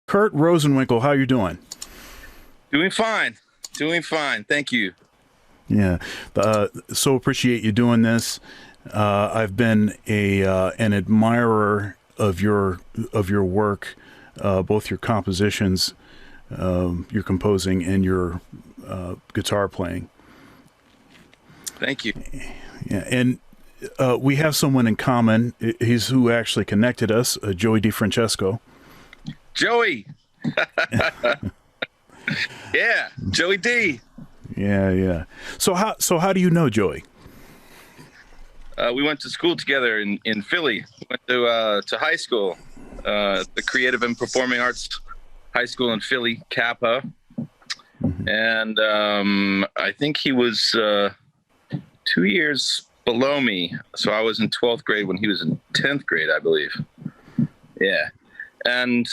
Kurt Rosenwinkel, how you doing? Doing fine. Doing fine. Thank you. Yeah, so appreciate you doing this. I've been an admirer of your work, both your compositions, your composing, and your guitar playing. Thank you. Yeah, and we have someone in common. He's who actually connected us, Joey DeFrancesco. Joey. Yeah, Joey D. Yeah. So how do you know Joey? We went to school together in Philly. Went to high school, the Creative and Performing Arts High School in Philly, Kappa. And I think he was 2 years below me. So I was in 12th grade when he was in 10th grade, I believe. Yeah. And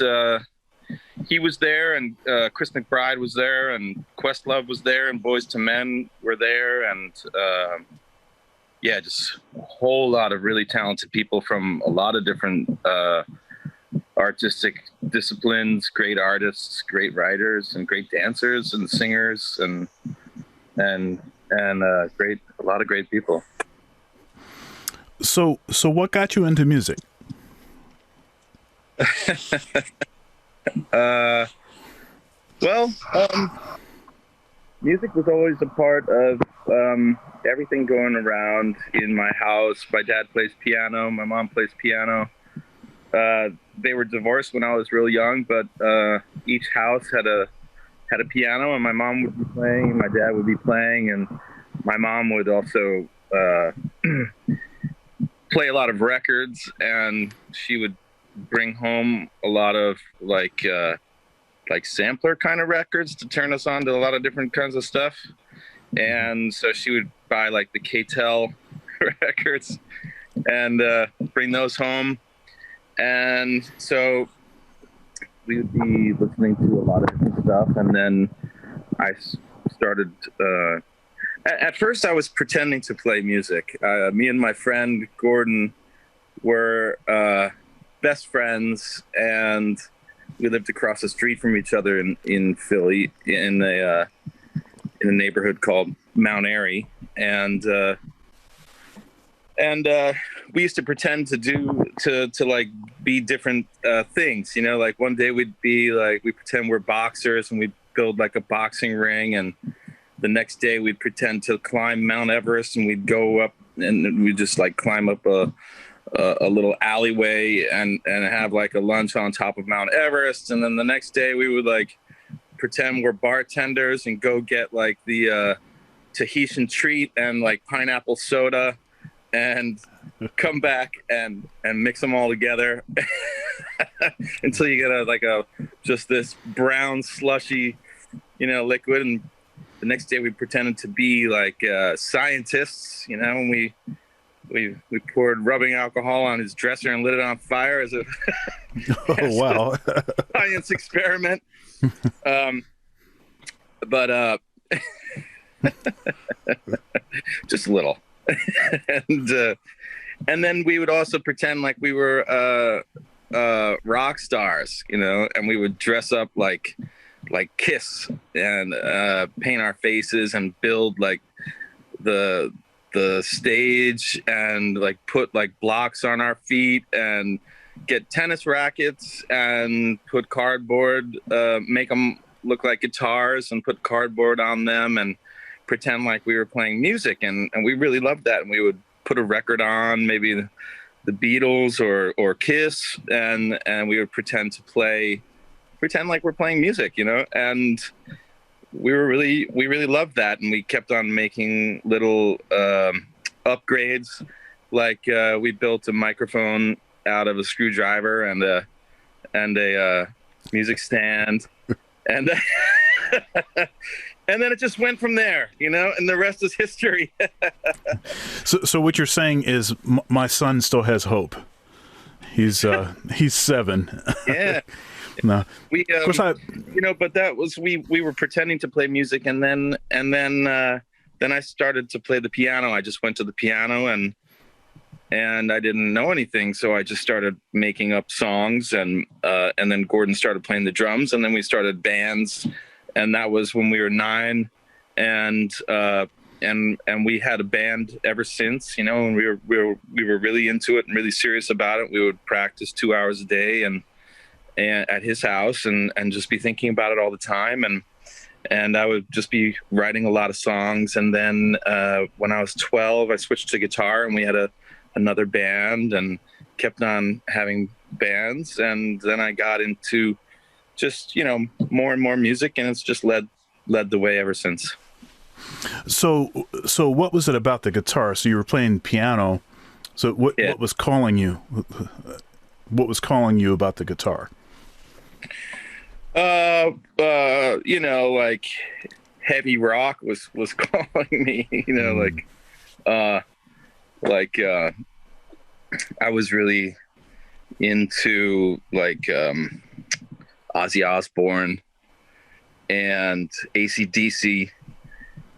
he was there, and Chris McBride was there, and Questlove was there, and Boys to Men were there, and yeah, just a whole lot of really talented people from a lot of different artistic disciplines, great artists, great writers, and great dancers and singers, and a lot of great people. So what got you into music? Music was always a part of everything going around in my house. My dad plays piano. My mom plays piano. They were divorced when I was real young, but each house had a piano, and my mom would be playing, and my dad would be playing, and my mom would also play a lot of records, and she would bring home a lot of like sampler kind of records to turn us on to a lot of different kinds of stuff. And so she would buy like the K-Tel records and bring those home. And so we would be listening to a lot of different stuff. And then I started, at first I was pretending to play music. Me and my friend Gordon were best friends, and we lived across the street from each other in Philly in a neighborhood called Mount Airy, and we used to pretend to like be different things, you know. Like one day we pretend we're boxers and we build like a boxing ring, and the next day we'd pretend to climb Mount Everest, and we'd go up and we'd just like climb up a little alleyway and have like a lunch on top of Mount Everest. And then the next day we would like pretend we're bartenders and go get like the Tahitian treat and like pineapple soda and come back and mix them all together until you get just this brown slushy, you know, liquid. And the next day we pretended to be like scientists, you know, and we poured rubbing alcohol on his dresser and lit it on fire as a wow science experiment. But just a little. And then we would also pretend like we were rock stars, you know, and we would dress up like Kiss and paint our faces and build like the stage and like put like blocks on our feet and get tennis rackets and put cardboard, make them look like guitars and put cardboard on them and pretend like we were playing music. And we really loved that. And we would put a record on, maybe the Beatles or Kiss, and we would pretend like we're playing music, you know. And we really loved that, and we kept on making little upgrades. Like we built a microphone out of a screwdriver and a music stand, and and then it just went from there, you know. And the rest is history. So what you're saying is my son still has hope. He's 7. Yeah. No. We, of course, you know, but that was we were pretending to play music, and then I started to play the piano. I just went to the piano, and and I didn't know anything, so I just started making up songs, and then Gordon started playing the drums, and then we started bands, and that was when we were 9, and we had a band ever since, and we were really into it and really serious about it. We would practice 2 hours a day, and at his house, and just be thinking about it all the time, and I would just be writing a lot of songs. And then when I was 12, I switched to guitar, and we had another band, and kept on having bands. And then I got into just, more and more music, and it's just led the way ever since. So what was it about the guitar? So you were playing piano. So what was calling you? What was calling you about the guitar? Like heavy rock was calling me, I was really into Ozzy Osbourne and AC/DC.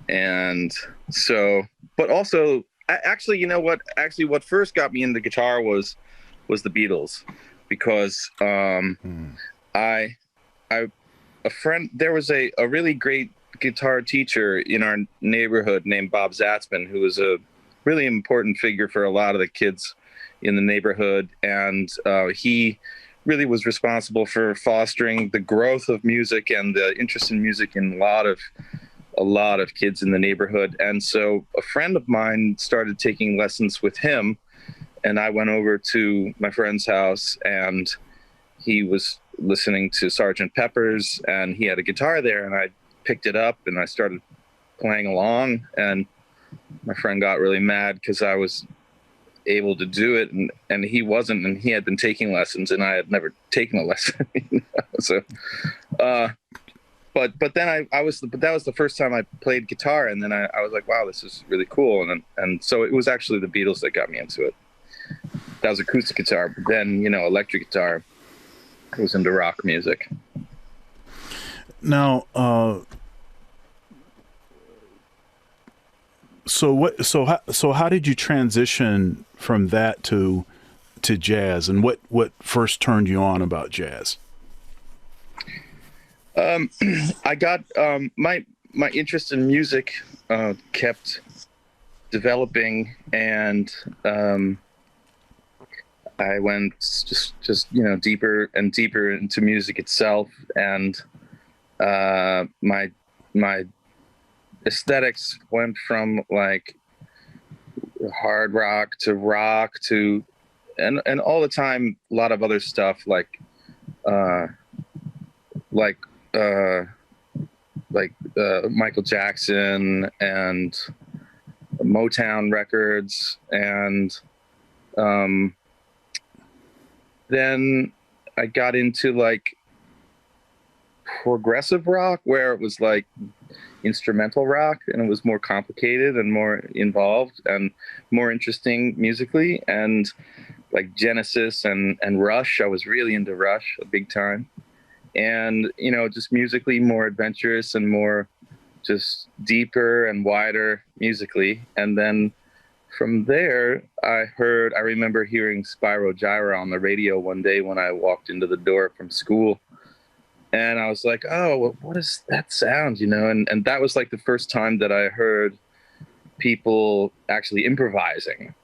And so, but also, actually, what first got me into guitar was the Beatles, because there was a really great guitar teacher in our neighborhood named Bob Zatzman, who was a really important figure for a lot of the kids in the neighborhood. And he really was responsible for fostering the growth of music and the interest in music in a lot of kids in the neighborhood. And so a friend of mine started taking lessons with him, and I went over to my friend's house, and he was listening to Sgt. Pepper's, and he had a guitar there, and I picked it up and I started playing along, and my friend got really mad because I was able to do it, and he wasn't, and he had been taking lessons, and I had never taken a lesson. So but then that was the first time I played guitar, and then I was like, wow, this is really cool. And so it was actually the Beatles that got me into it. That was acoustic guitar, but then electric guitar was into rock music. Now, so how did you transition from that to jazz, and what first turned you on about jazz? I got my interest in music kept developing, and I went just deeper and deeper into music itself, and my aesthetics went from hard rock to and all the time a lot of other stuff Michael Jackson and Motown records, and then I got into progressive rock, where it was instrumental rock, and it was more complicated and more involved and more interesting musically, and Genesis and Rush. I was really into Rush big time. And just musically more adventurous and more just deeper and wider musically. And then from there, I remember hearing Spyro Gyra on the radio one day when I walked into the door from school, and I was like, oh, what is that sound? And that was the first time that I heard people actually improvising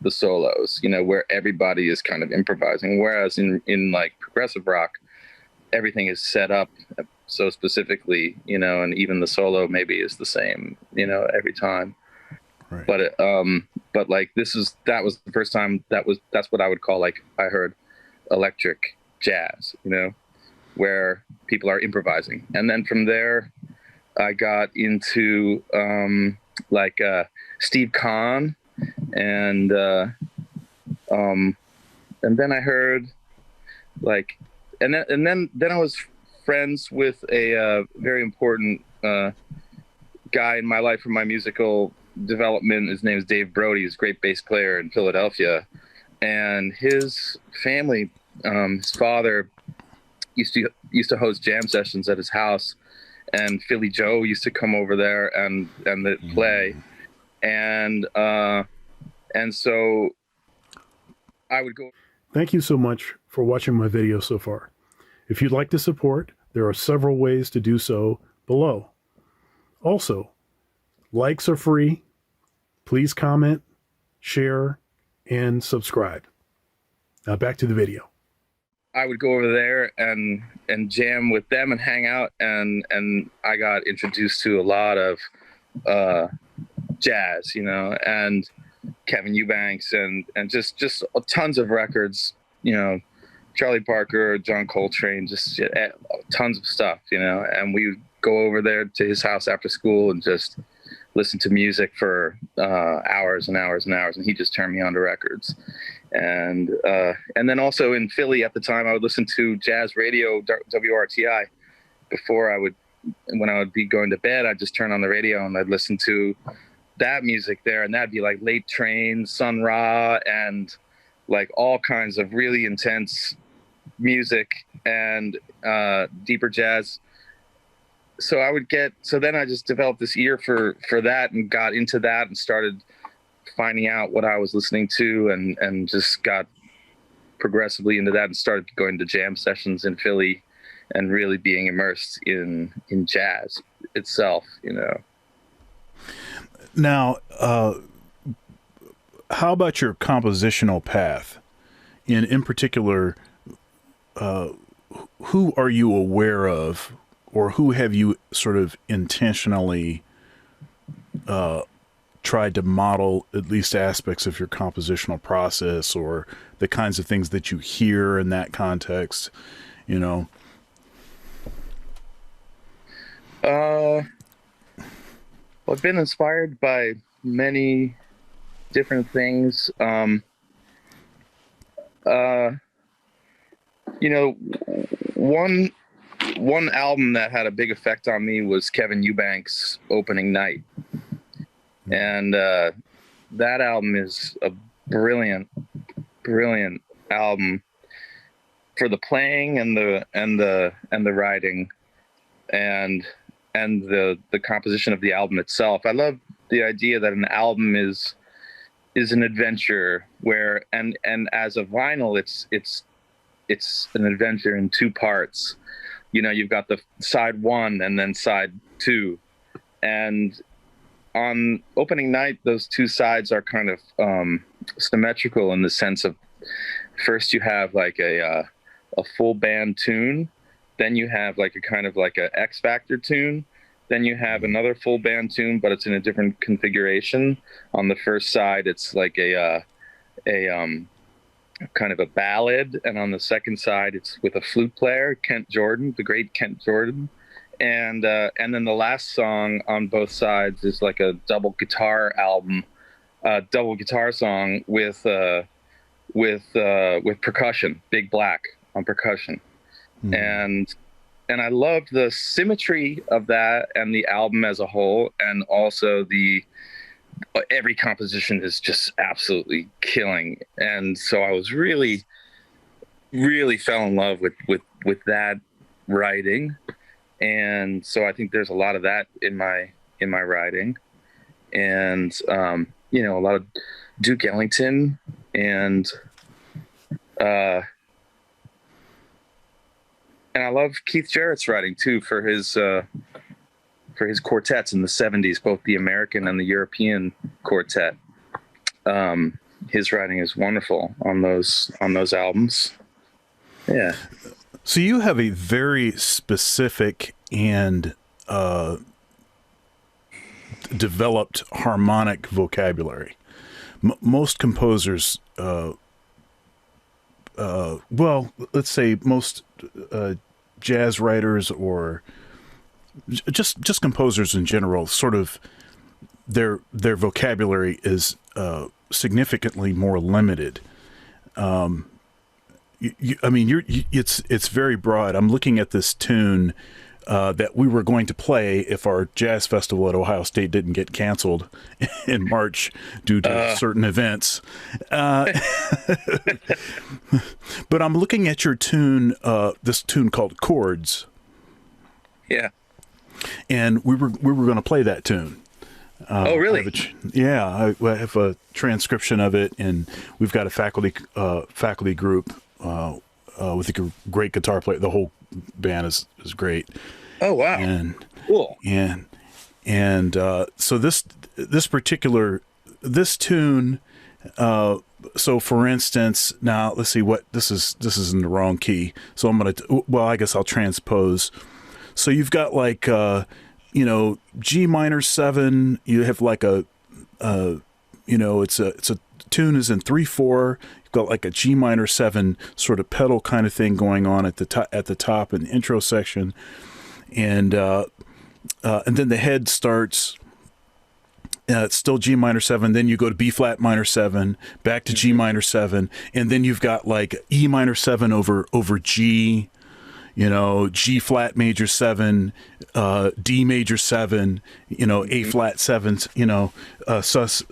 the solos, where everybody is kind of improvising, whereas in progressive rock, everything is set up so specifically, and even the solo maybe is the same, every time. Right. But that was the first time that's what I would call I heard electric jazz, where people are improvising. And then from there, I got into Steve Kahn, and then I heard and then I was friends with a very important guy in my life for my musical development. His name is Dave Brody. He's a great bass player in Philadelphia, and his family, his father used to host jam sessions at his house, and Philly Joe used to come over there and play, and so I would go. Thank you so much for watching my video so far. If you'd like to support, there are several ways to do so below. Also, likes are free. Please comment, share, and subscribe. Now back to the video. I would go over there and jam with them and hang out, and I got introduced to a lot of jazz, and Kevin Eubanks and just tons of records, Charlie Parker, John Coltrane, just tons of stuff, and we would go over there to his house after school and just listen to music for hours and hours and hours, and he just turned me on to records. And then also in Philly at the time, I would listen to jazz radio, WRTI, when I would be going to bed. I'd just turn on the radio and I'd listen to that music there, and that'd be like Late Train, Sun Ra, and like all kinds of really intense music and deeper jazz. So then I just developed this ear for that and got into that and started finding out what I was listening to, and just got progressively into that and started going to jam sessions in Philly and really being immersed in jazz itself, Now, how about your compositional path? In particular, who are you aware of, or who have you sort of intentionally tried to model at least aspects of your compositional process, or the kinds of things that you hear in that context, Well, I've been inspired by many different things. One album that had a big effect on me was Kevin Eubanks' Opening Night. And that album is a brilliant album for the playing and the writing and the composition of the album itself. I love the idea that an album is an adventure where and as a vinyl it's an adventure in two parts. You've got the side one and then side two, and on Opening Night those two sides are kind of symmetrical in the sense of, first you have like a full band tune, then you have like a kind of like a X Factor tune, then you have another full band tune, but it's in a different configuration. On the first side, it's like a kind of a ballad, and on the second side, it's with a flute player, Kent Jordan, the great Kent Jordan, and then the last song on both sides is like a double guitar song with percussion, Big Black on percussion. And I loved the symmetry of that and the album as a whole, and also every composition is just absolutely killing. And so I was really fell in love with that writing, and so I think there's a lot of that in my writing, and a lot of Duke Ellington and I love Keith Jarrett's writing too for his quartets in the 70s, both the American and the European quartet. His writing is wonderful on those albums. Yeah. So you have a very specific and developed harmonic vocabulary. Most composers, well, let's say most jazz writers or just composers in general, sort of their vocabulary is significantly more limited. It's very broad. I'm looking at this tune that we were going to play if our jazz festival at Ohio State didn't get canceled in March due to certain events. But I'm looking at your tune, this tune called Chords. Yeah. And we were going to play that tune. Oh, really? I have a transcription of it, and we've got a faculty group with a great guitar player. The whole band is great. Oh, wow. And cool. So this tune. So for instance, now let's see what this is in the wrong key. So I guess I'll transpose. So you've got like, G minor 7, you have like it's a tune is in 3/4. You've got like a G minor 7 sort of pedal kind of thing going on at the top in the intro section. And then the head starts, it's still G minor 7. Then you go to B flat minor 7, back to G minor 7, and then you've got like E minor 7 over G, G flat major 7, D major 7, A flat 7s, sus,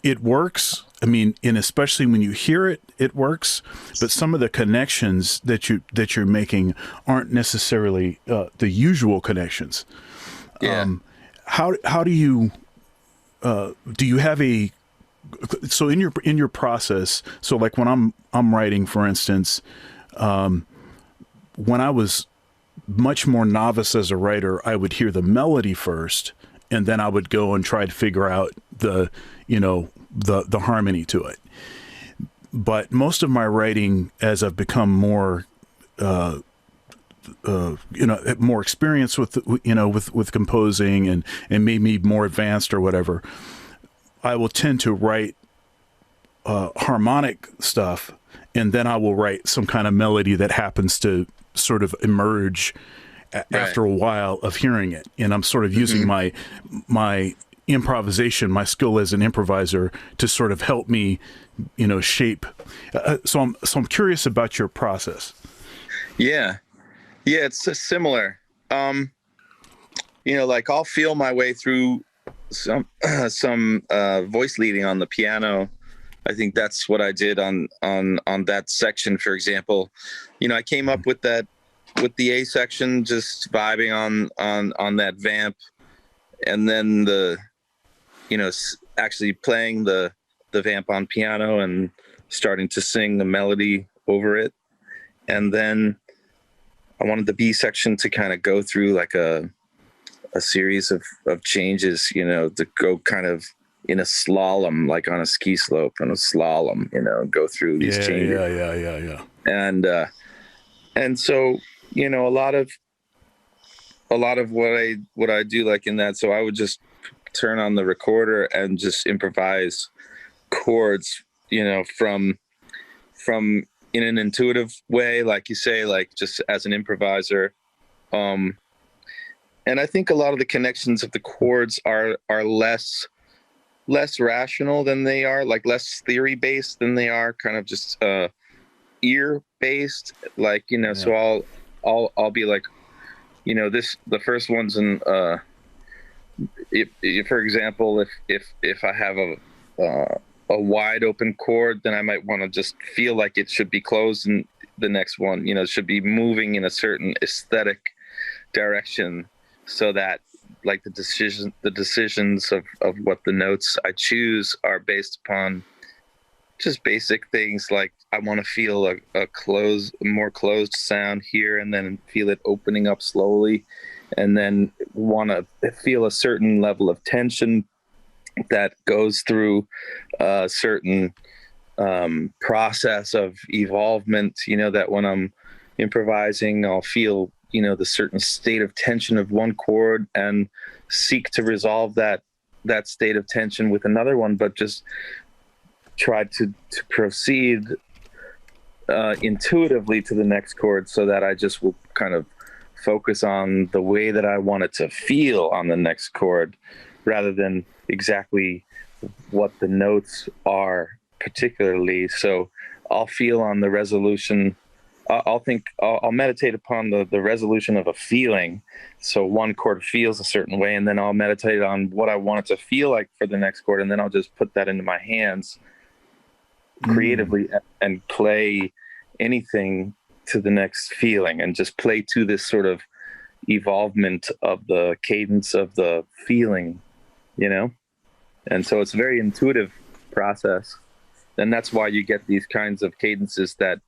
it works. I mean, and especially when you hear it, it works. But some of the connections that you're making aren't necessarily the usual connections. Yeah. How do you have so in your process? So like when I'm writing, for instance, when I was much more novice as a writer, I would hear the melody first, and then I would go and try to figure out the harmony to it. But most of my writing, as I've become more more experienced with composing and made me more advanced or whatever, I will tend to write harmonic stuff, and then I will write some kind of melody that happens to sort of emerge after a while of hearing it. And I'm sort of using my improvisation, my skill as an improviser, to sort of help me, shape. So I'm curious about your process. Yeah, it's similar. Like I'll feel my way through some voice leading on the piano. I think that's what I did on that section, for example. I came up with the A section, just vibing on that vamp, and then actually playing the vamp on piano and starting to sing the melody over it. And then I wanted the B section to kind of go through like a series of changes, to go kind of in a slalom, like on a ski slope, on a slalom, go through these changes. Yeah. And so, a lot of what I do, like in that, so I would just turn on the recorder and just improvise chords, from in an intuitive way, like you say, like just as an improviser. And I think a lot of the connections of the chords are less rational than they are, like less theory based than they are kind of just ear based, like, so I'll be like, the first one's in if for example, if I have a wide open chord, then I might want to just feel like it should be closed, and the next one, it should be moving in a certain aesthetic direction, so that like the decisions of what the notes I choose are based upon just basic things, like I want to feel a more closed sound here, and then feel it opening up slowly, and then want to feel a certain level of tension that goes through a certain process of evolvement, that when I'm improvising, I'll feel, the certain state of tension of one chord and seek to resolve that state of tension with another one, but just try to proceed intuitively to the next chord, so that I just will kind of focus on the way that I want it to feel on the next chord, rather than exactly what the notes are particularly. So I'll feel on the resolution. I'll meditate upon the resolution of a feeling. So one chord feels a certain way, and then I'll meditate on what I want it to feel like for the next chord, and then I'll just put that into my hands creatively and play anything to the next feeling and just play to this sort of evolvement of the cadence of the feeling, you know? And so it's a very intuitive process. And that's why you get these kinds of cadences that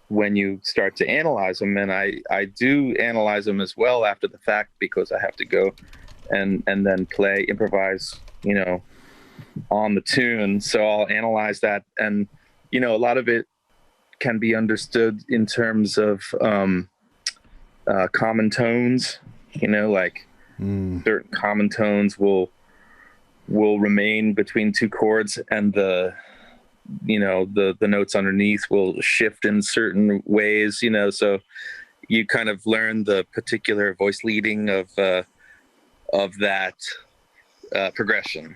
when you start to analyze them, and I do analyze them as well after the fact, because I have to go and then improvise, you know, on the tune. So I'll analyze that. And, you know, a lot of it can be understood in terms of common tones, you know, like certain common tones will remain between two chords, and the notes underneath will shift in certain ways, you know, so you kind of learn the particular voice leading of that progression.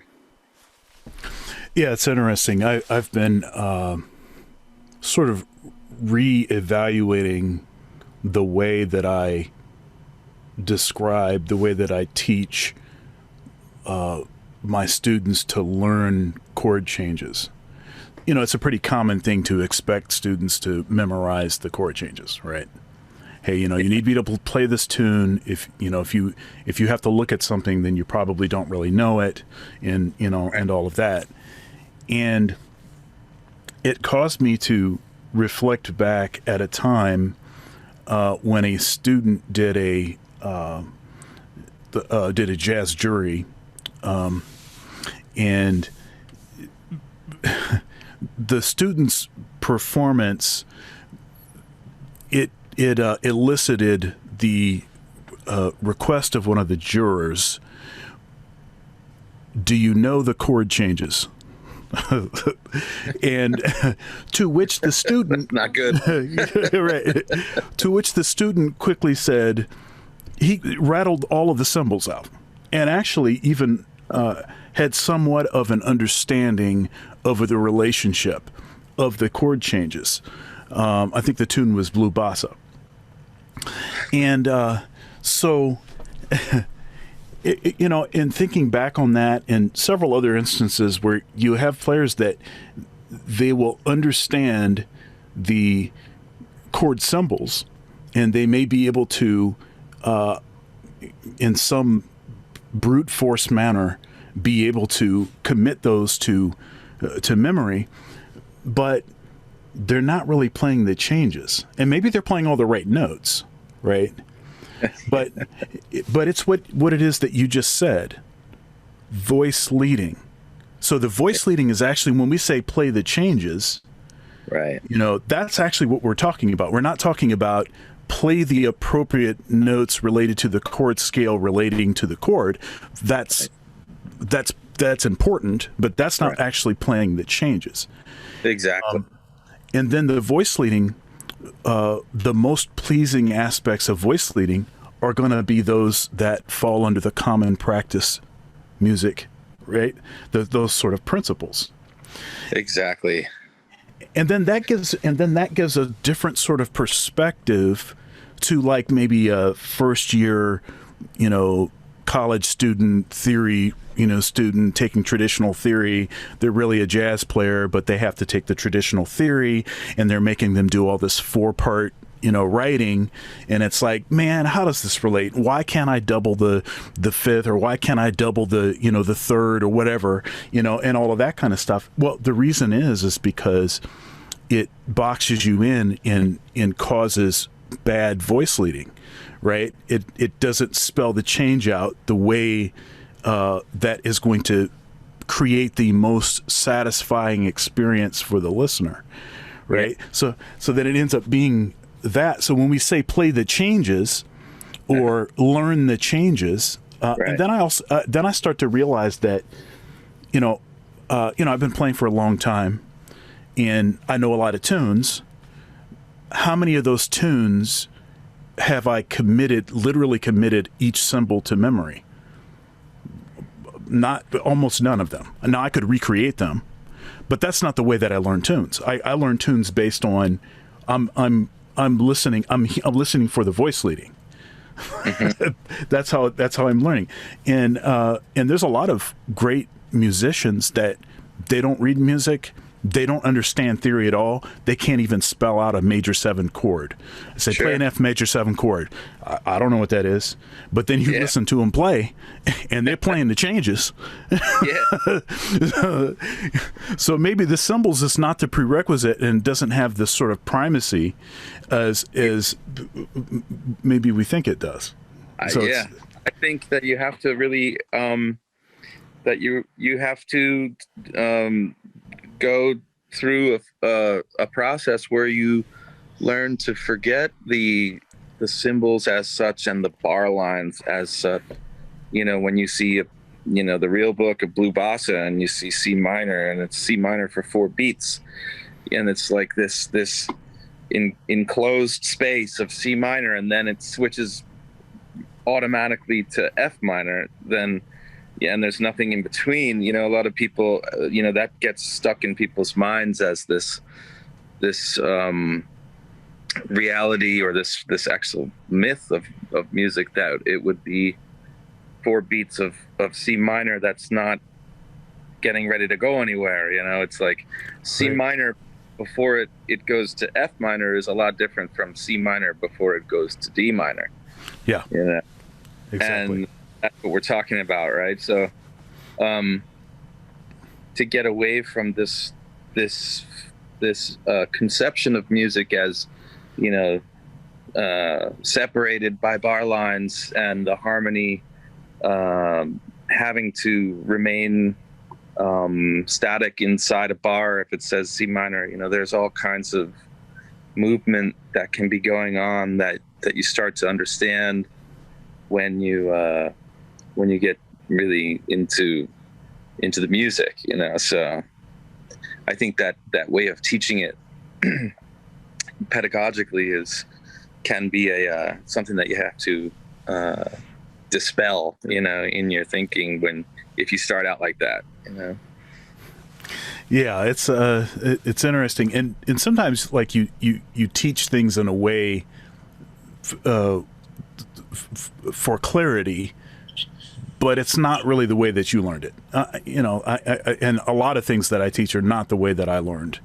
Yeah, it's interesting. I've been sort of re-evaluating the way that I describe, the way that I teach my students to learn chord changes. You know, it's a pretty common thing to expect students to memorize the chord changes, right? Hey, you know, you need to be able to play this tune. If you have to look at something, then you probably don't really know it, and and all of that. And it caused me to reflect back at a time when a student did a jazz jury, and the student's performance, it elicited the request of one of the jurors. Do you know the chord changes? And to which the student not good. Right. To which the student quickly said, he rattled all of the cymbals out, and actually even had somewhat of an understanding of the relationship of the chord changes. I think the tune was Blue Bossa. And so, in thinking back on that and several other instances where you have players that they will understand the chord symbols, and they may be able to, in some brute force manner, be able to commit those to memory, but they're not really playing the changes. And maybe they're playing all the right notes, right? But it's what it is that you just said, voice leading. So the voice leading is actually, when we say play the changes, right? You know, that's actually what we're talking about. We're not talking about play the appropriate notes related to the chord scale relating to the chord. That's important, but that's not actually playing the changes. Exactly. And then the voice leading, the most pleasing aspects of voice leading are going to be those that fall under the common practice music, right? Those sort of principles. Exactly. And then that gives a different sort of perspective to, like, maybe a first year, college student theory, student taking traditional theory. They're really a jazz player, but they have to take the traditional theory, and they're making them do all this 4-part, writing. And it's like, man, how does this relate? Why can't I double the fifth, or why can't I double the, the third, or whatever, and all of that kind of stuff. Well, the reason is because it boxes you in and causes bad voice leading, right? It doesn't spell the change out the way that is going to create the most satisfying experience for the listener, right? So then it ends up being that. So when we say play the changes or learn the changes, and then I start to realize that, I've been playing for a long time, and I know a lot of tunes. How many of those tunes have I literally committed each symbol to memory? Almost none of them. Now I could recreate them, but that's not the way that I learn tunes. I learn tunes based on I'm listening. I'm listening for the voice leading. Mm-hmm. That's how I'm learning. And there's a lot of great musicians that they don't read music. they don't understand theory at all. They can't even spell out a major 7 chord. Say, Sure. play an F major 7 chord. I don't know what that is. But then you listen to them play, and they're playing the changes. Yeah. So maybe the symbols is not the prerequisite and doesn't have this sort of primacy as maybe we think it does. So Yeah. I think that you have to really that you have to go through a process where you learn to forget the symbols as such and the bar lines as such. You know, when you see the real book of Blue Bossa and you see C minor, and it's C minor for 4 beats, and it's like this enclosed space of C minor, and then it switches automatically to F minor, then and there's nothing in between. A lot of people, that gets stuck in people's minds as this reality, or this actual myth of music, that it would be 4 beats of C minor that's not getting ready to go anywhere. It's like C minor before it goes to F minor is a lot different from C minor before it goes to D minor. Yeah. Exactly. And that's what we're talking about, right? So to get away from this conception of music as separated by bar lines, and the harmony having to remain static inside a bar if it says C minor, there's all kinds of movement that can be going on that you start to understand when you get really into the music, So I think that way of teaching it pedagogically can be something that you have to dispel, in your thinking if you start out like that, Yeah, it's interesting, and sometimes like you teach things in a way for clarity, but it's not really the way that you learned it. And a lot of things that I teach are not the way that I learned,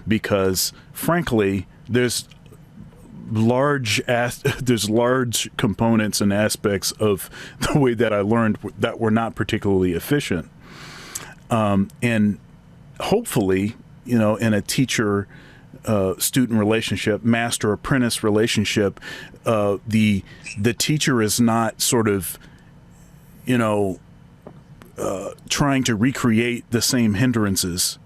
because frankly, there's large components and aspects of the way that I learned that were not particularly efficient. And hopefully, in a teacher student relationship, master apprentice relationship, the teacher is not sort of trying to recreate the same hindrances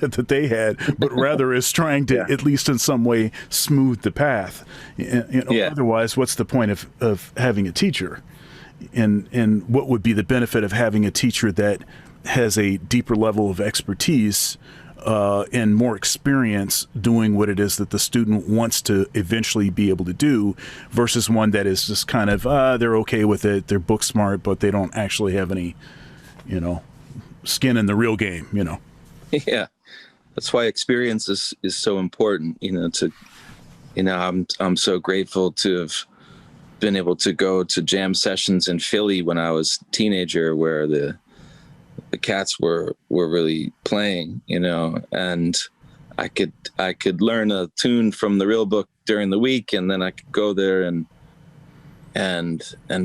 that they had, but rather is trying to at least in some way smooth the path. Otherwise, what's the point of having a teacher? And what would be the benefit of having a teacher that has a deeper level of expertise and more experience doing what it is that the student wants to eventually be able to do, versus one that is just kind of they're okay with it, they're book smart, but they don't actually have any skin in the real game. Yeah, that's why experience is so important. I'm so grateful to have been able to go to jam sessions in Philly when I was a teenager, where the cats were really playing, and I could learn a tune from the real book during the week, and then I could go there and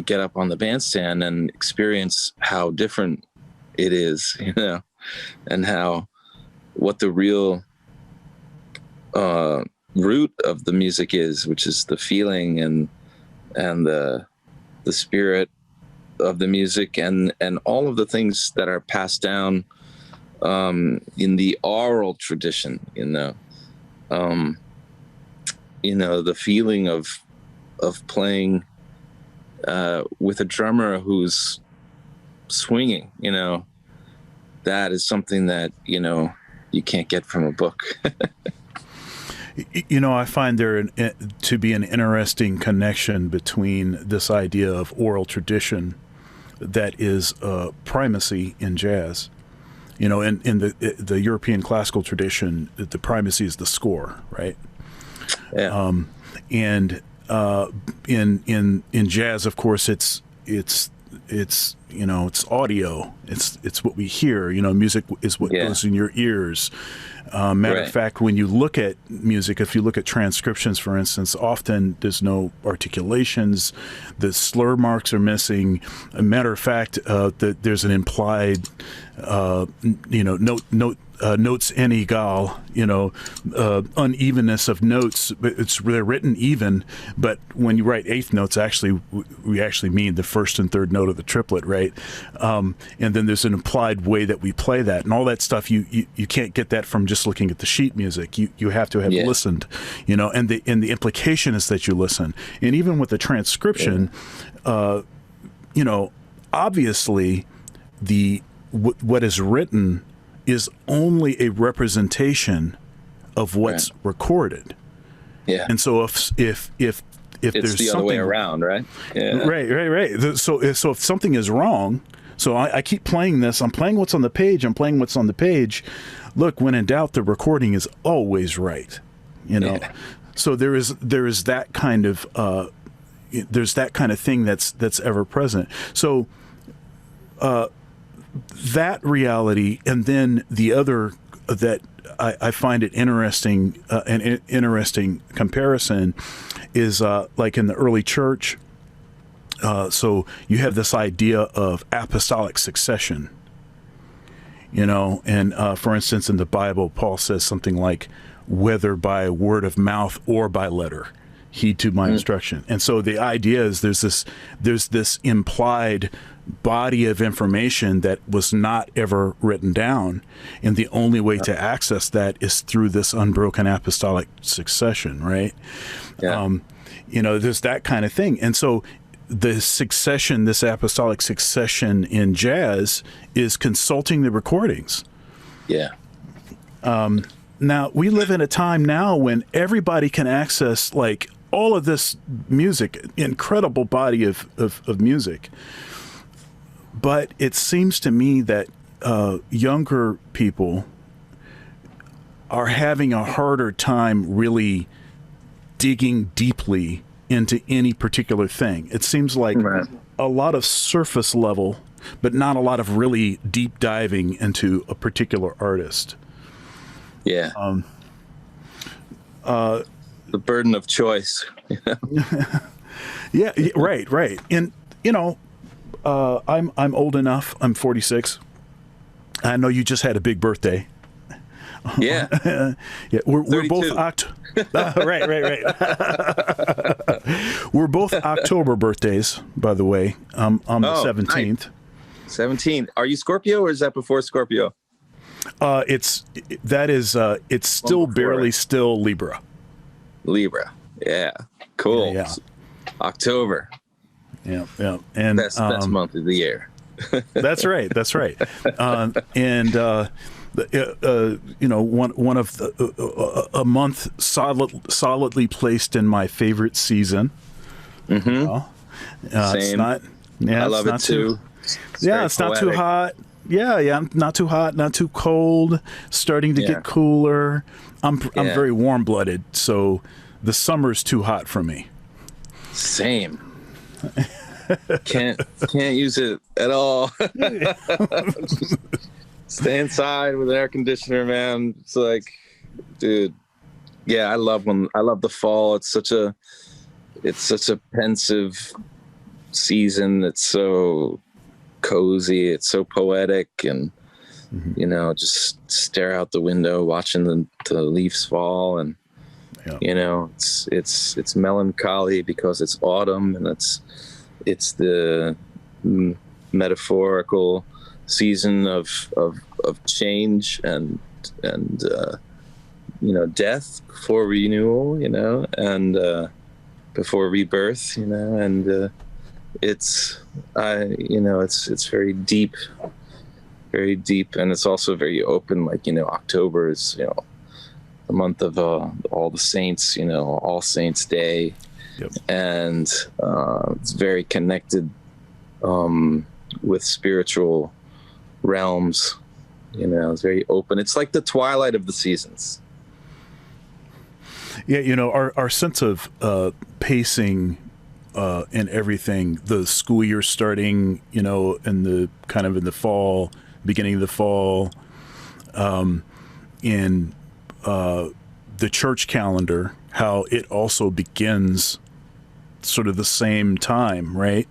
get up on the bandstand and experience how different it is, and what the real root of the music is, which is the feeling and the spirit of the music, and all of the things that are passed down in the oral tradition, the feeling of playing with a drummer who's swinging, that is something that you can't get from a book. I find there to be an interesting connection between this idea of oral tradition that is primacy in jazz. In the European classical tradition, the primacy is the score, right? And in jazz, of course, it's it's it's audio. It's what we hear. Music is what goes in your ears. Matter of fact, when you look at music, if you look at transcriptions, for instance, often there's no articulations, the slur marks are missing. A matter of fact, there's an implied, notes en egal, unevenness of notes. They're written even, but when you write eighth notes, we actually mean the first and third note of the triplet, right? And then there's an implied way that we play that, and all that stuff. You can't get that from just looking at the sheet music. You have to have listened, and the implication is that you listen. And even with the transcription, obviously what is written is only a representation of what's recorded. Yeah. And so if it's there's the other way around, right? Yeah. Right. So if something is wrong, so I keep playing this. I'm playing what's on the page. Look, when in doubt, the recording is always right. Yeah. So there is that kind of thing that's ever present. So that reality, and then the other that I find it interesting, an interesting comparison is like in the early church. So you have this idea of apostolic succession, and for instance, in the Bible, Paul says something like, whether by word of mouth or by letter, heed to my instruction. And so the idea is there's this implied body of information that was not ever written down, and the only way to access that is through this unbroken apostolic succession, right? There's that kind of thing. And so the succession, this apostolic succession in jazz, is consulting the recordings. Now we live in a time now when everybody can access like all of this music, incredible body of music. But it seems to me that younger people are having a harder time really digging deeply into any particular thing. It seems like a lot of surface level, but not a lot of really deep diving into a particular artist. The burden of choice. Right. And I'm old enough. I'm 46. I know you just had a big birthday. Yeah. We're both right. We're both October birthdays, by the way. On the 17th. Nice. 17. Are you Scorpio, or is that before Scorpio? It's still barely still Libra. Yeah. Cool. Yeah. October. Yeah. And best month of the year. That's right. One of a month solidly placed in my favorite season. Same. It's not. Yeah, I love it too. It's not too hot. Yeah, not too hot, not too cold. Starting to get cooler. I'm very warm-blooded, so the summer's too hot for me. Same. Can't use it at all. Stay inside with an air conditioner, man. It's like, dude. Yeah, I love the fall. It's such a pensive season. It's so cozy. It's so poetic, and just stare out the window, watching the leaves fall, and it's melancholy because it's autumn, and it's the metaphorical season of change and death before renewal, and before rebirth, and it's very deep, and it's also very open. Like, October is the month of all the saints, All Saints Day. Yep. And it's very connected with spiritual realms. It's very open. It's like the twilight of the seasons. Yeah, our sense of pacing and everything. The school year starting, in the fall, beginning of the fall, in the church calendar, how it also begins sort of the same time, right?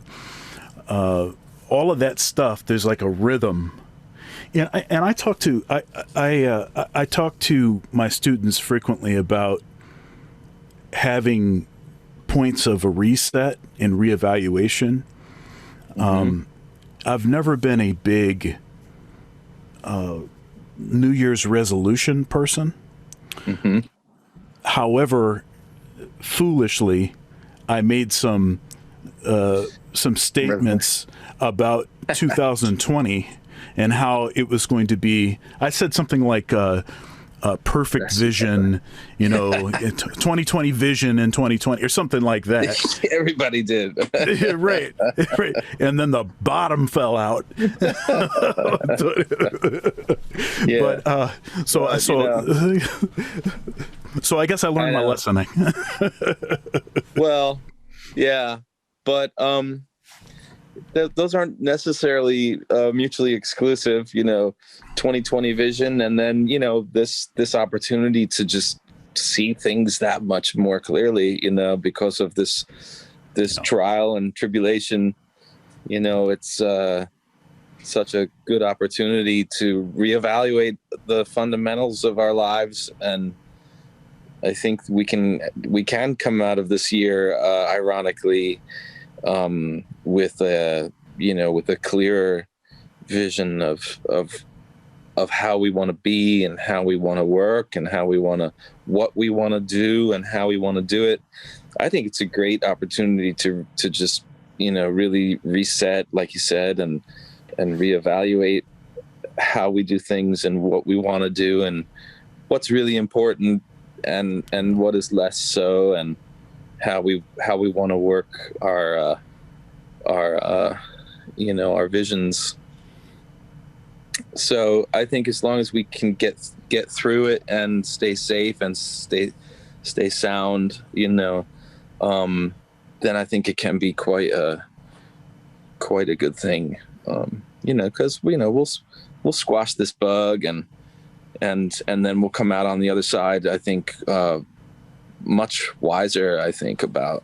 All of that stuff, there's like a rhythm. And I talk to I talk to my students frequently about having points of a reset and reevaluation. I've never been a big New Year's resolution person. However, foolishly, I made some statements about 2020 and how it was going to be. I said something like a perfect vision, 2020 vision in 2020 or something like that. Everybody did. right. And then the bottom fell out. Yeah. But so I guess I learned my lesson. Well, yeah, but those aren't necessarily mutually exclusive. 2020 vision, and then this opportunity to just see things that much more clearly. Because of this trial and tribulation. It's such a good opportunity to reevaluate the fundamentals of our lives, and I think we can come out of this year, ironically, with a clearer vision of how we want to be and how we want to work and what we want to do and how we want to do it. I think it's a great opportunity to just really reset, like you said, and reevaluate how we do things and what we want to do and what's really important and what is less so, and how we want to work our visions. So I think as long as we can get through it and stay safe and stay sound, then I think it can be quite a good thing. Because we'll squash this bug and then we'll come out on the other side, I think, much wiser, I think, about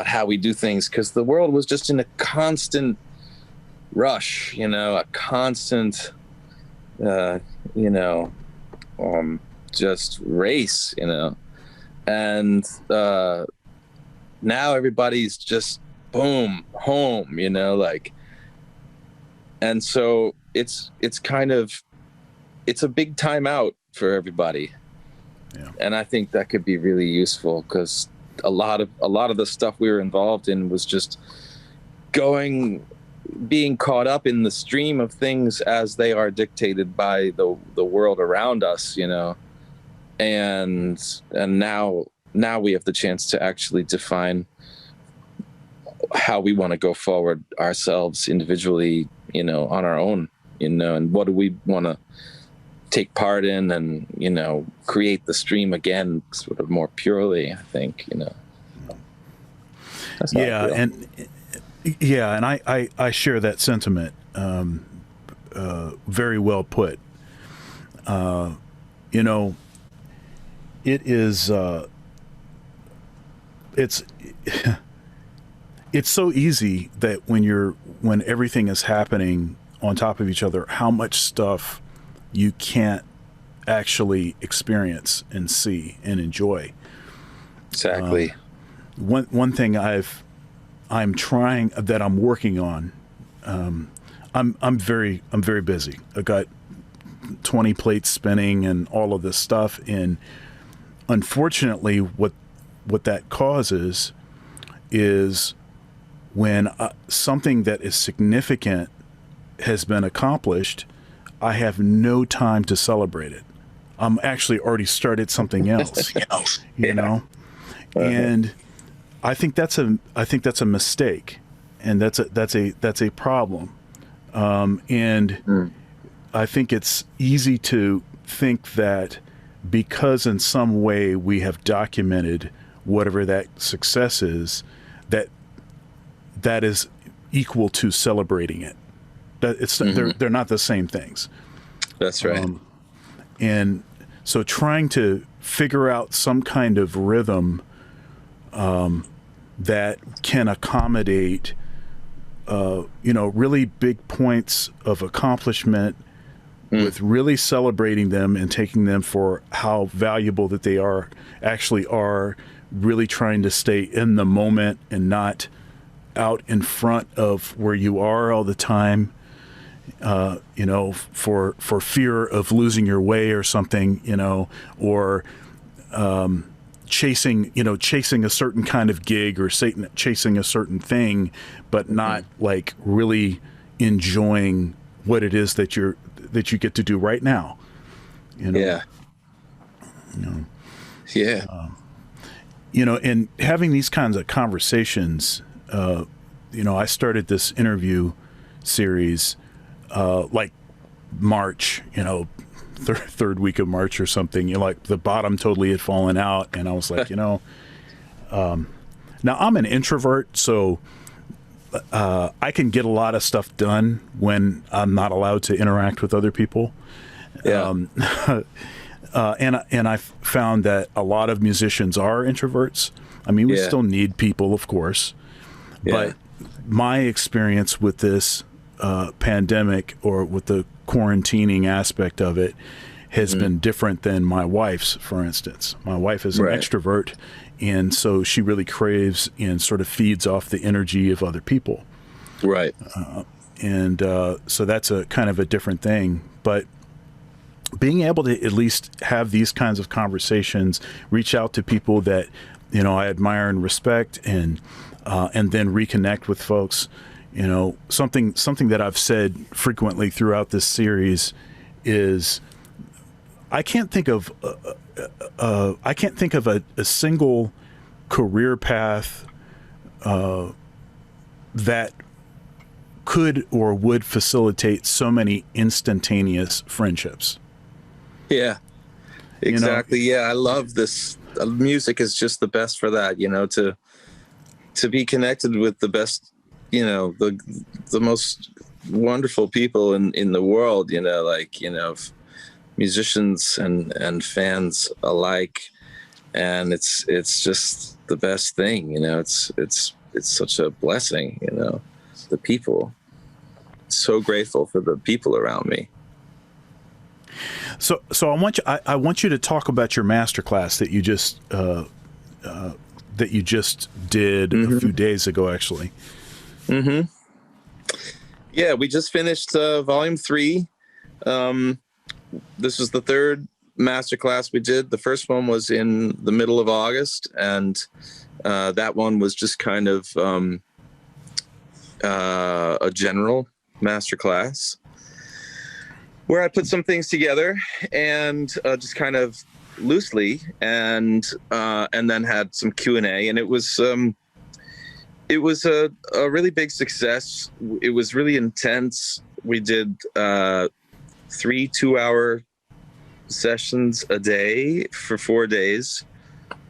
how we do things, because the world was just in a constant rush, a constant just race, and now everybody's just boom home, and so it's a big time out for everybody. Yeah. And I think that could be really useful, because a lot of the stuff we were involved in was just being caught up in the stream of things as they are dictated by the world around us, and now we have the chance to actually define how we want to go forward ourselves individually, on our own, and what do we want to take part in, and create the stream again, sort of more purely, I think. That's how I feel. And I share that sentiment. Very well put. It is it's so easy that when everything is happening on top of each other, how much stuff you can't actually experience and see and enjoy. Exactly. One thing I'm trying, that I'm working on. I'm very busy. I got 20 plates spinning and all of this stuff, and unfortunately, what that causes is when something that is significant has been accomplished, I have no time to celebrate it. I'm actually already started something else, and I think that's a mistake, and that's a problem. And I think it's easy to think that because in some way we have documented whatever that success is, that that is equal to celebrating it. That it's they're not the same things. That's right. And so trying to figure out some kind of rhythm that can accommodate really big points of accomplishment with really celebrating them and taking them for how valuable that they actually are, really trying to stay in the moment and not out in front of where you are all the time, for fear of losing your way or something, or chasing a certain kind of gig or chasing a certain thing, but not like really enjoying what it is that you get to do right now. Yeah. And having these kinds of conversations, I started this interview series like March, third week of March or something. Like the bottom totally had fallen out, and I was like, now I'm an introvert, so I can get a lot of stuff done when I'm not allowed to interact with other people. Yeah. And I found that a lot of musicians are introverts. I mean, we still need people, of course, but my experience with this pandemic, or with the quarantining aspect of it, has been different than my wife's, for instance. My wife is an extrovert, and so she really craves and sort of feeds off the energy of other people. Right. So that's a kind of a different thing. But being able to at least have these kinds of conversations, reach out to people that, I admire and respect, and then reconnect with folks. Something that I've said frequently throughout this series is I can't think of a single career path that could or would facilitate so many instantaneous friendships. Yeah, exactly. Yeah, I love this. Music is just the best for that. To be connected with the best, the most wonderful people in the world. Musicians and fans alike, and it's just the best thing. It's such a blessing. The people. So grateful for the people around me. So I want you to talk about your masterclass that you just did a few days ago, actually. Yeah, we just finished volume 3. This was the third masterclass we did. The first one was in the middle of August, and that one was just kind of a general masterclass where I put some things together and just kind of loosely, and then had some Q&A, and it was a really big success. It was really intense. We did 3 2-hour sessions a day for 4 days.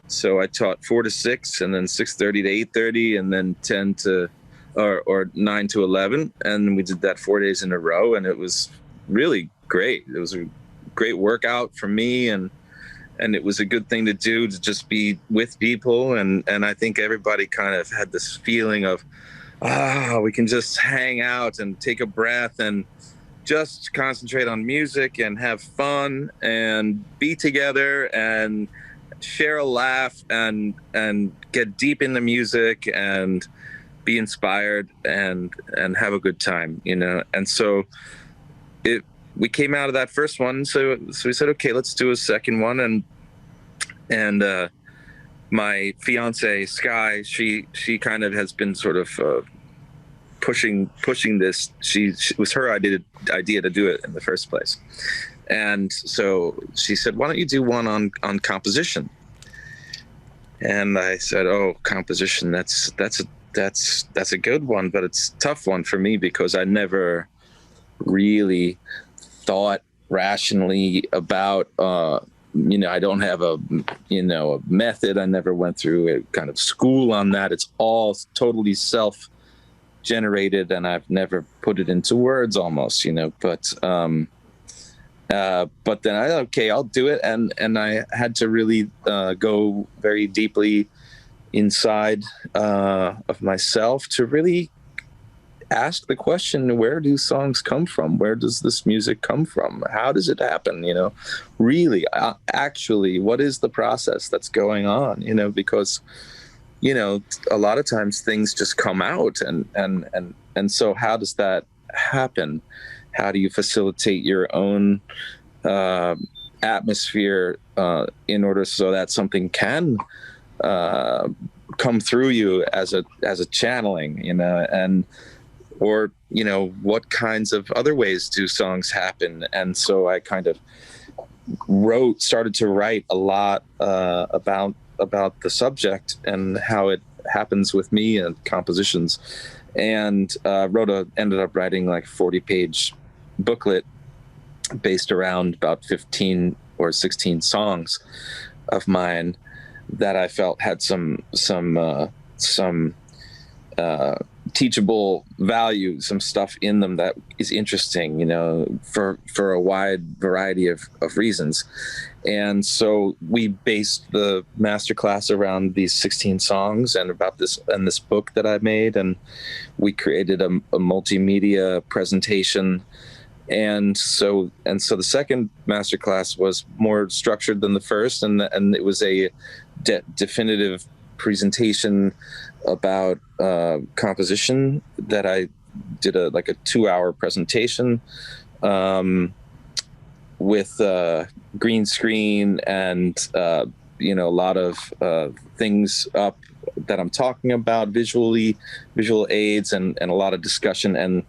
So I taught 4 to 6, and then 6:30 to 8:30, and then 10 to or 9 to 11, and we did that 4 days in a row, and it was really great. It was a great workout for me, and it was a good thing to do, to just be with people, and I think everybody kind of had this feeling of, we can just hang out and take a breath and just concentrate on music and have fun and be together and share a laugh and get deep in the music and be inspired and have a good time, And so we came out of that first one. So we said, okay, let's do a second one. And my fiance Sky, she kind of has been sort of pushing this. It was her idea to do it in the first place. And so she said, why don't you do one on composition? And I said, oh, composition, that's a good one, but it's a tough one for me because I never really thought rationally about, I don't have a method. I never went through a kind of school on that. It's all totally generated, and I've never put it into words almost, but then I'll do it. And I had to really go very deeply inside of myself to really ask the question, where do songs come from? Where does this music come from? How does it happen? Really, actually, what is the process that's going on? Because, a lot of times things just come out, and so how does that happen? How do you facilitate your own atmosphere in order so that something can come through you as a channeling, and or what kinds of other ways do songs happen? And so I kind of started to write a lot about the subject and how it happens with me and compositions, and ended up writing like 40-page booklet based around about 15 or 16 songs of mine that I felt had some teachable value, some stuff in them that is interesting, for a wide variety of reasons. And so we based the masterclass around these 16 songs and about this book that I made, and we created a multimedia presentation. And so the second masterclass was more structured than the first, and it was a definitive presentation about composition that I did a 2-hour presentation with green screen and a lot of things up that I'm talking about visual aids and a lot of discussion, and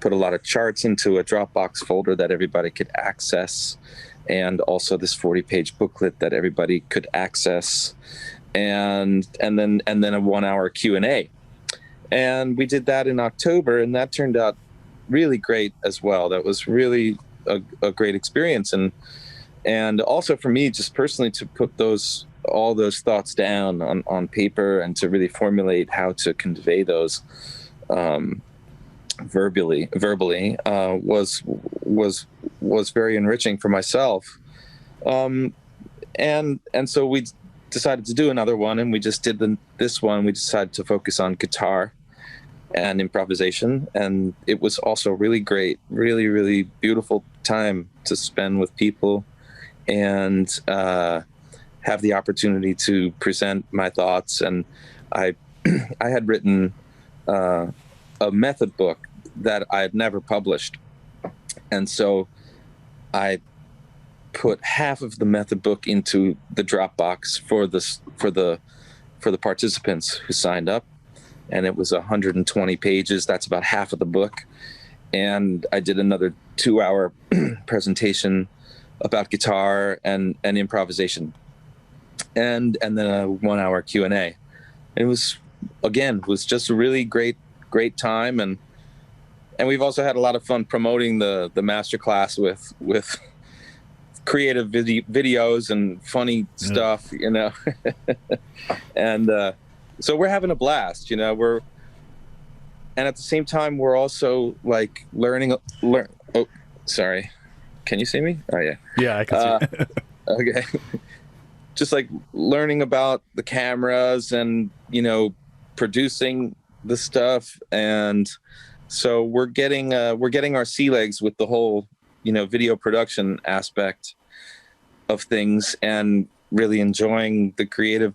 put a lot of charts into a Dropbox folder that everybody could access, and also this 40-page booklet that everybody could access, and then a 1-hour Q&A. And we did that in October, and that turned out really great as well. That was really a great experience, and also for me, just personally, to put all those thoughts down on paper and to really formulate how to convey those verbally was very enriching for myself. And so we decided to do another one, and we just did this one. We decided to focus on guitar and improvisation, and it was also really great, really, really beautiful time to spend with people, and have the opportunity to present my thoughts. And I had written a method book that I had never published, and so I put half of the method book into the Dropbox for the participants who signed up, and it was 120 pages. That's about half of the book. And I did another 2-hour presentation about guitar and improvisation, and then a 1-hour Q&A. It was just a really great time, and we've also had a lot of fun promoting the masterclass with creative videos and funny stuff, and so we're having a blast, and at the same time we're also like learning. Oh, sorry, can you see me? Oh yeah, I can see. Okay. Just like learning about the cameras and producing the stuff, and so we're getting our sea legs with the whole video production aspect of things, and really enjoying the creative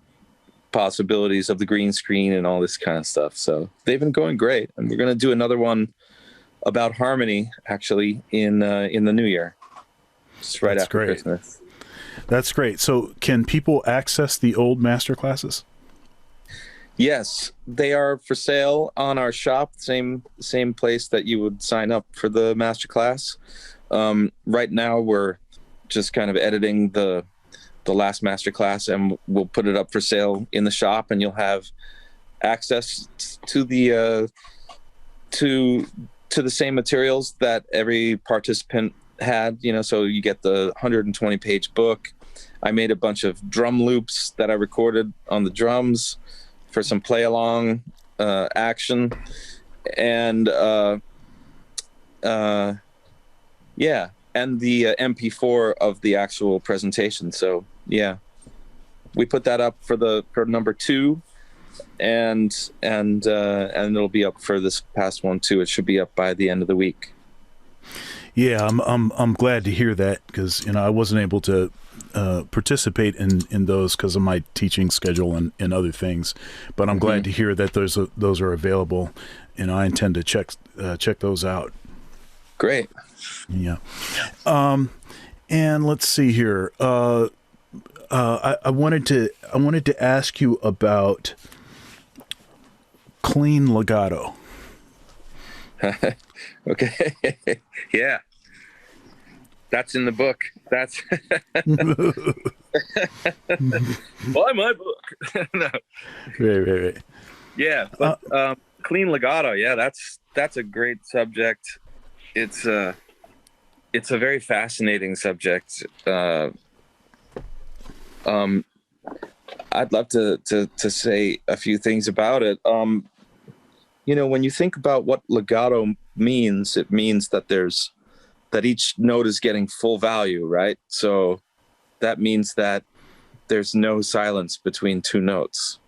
possibilities of the green screen and all this kind of stuff. So they've been going great, and we're going to do another one about harmony actually in the new year, just right after Christmas. That's great. So can people access the old master classes? Yes, they are for sale on our shop, same place that you would sign up for the masterclass. Right now, we're just kind of editing the last masterclass, and we'll put it up for sale in the shop, and you'll have access to the same materials that every participant had. So you get the 120-page book. I made a bunch of drum loops that I recorded on the drums for some play along action, and yeah, and the MP4 of the actual presentation. So yeah, we put that up for number 2, and it'll be up for this past one too. It should be up by the end of the week. Yeah, I'm glad to hear that, because I wasn't able to participate in those because of my teaching schedule and other things, but I'm glad to hear that those are available, and I intend to check those out. Great. Yeah. And let's see here. I wanted to ask you about clean legato. Okay. Yeah. That's in the book. That's buy my book. No. Right. Yeah, but clean legato. Yeah, that's a great subject. It's a very fascinating subject. I'd love to say a few things about it. When you think about what legato means, it means that each note is getting full value, right? So that means that there's no silence between two notes.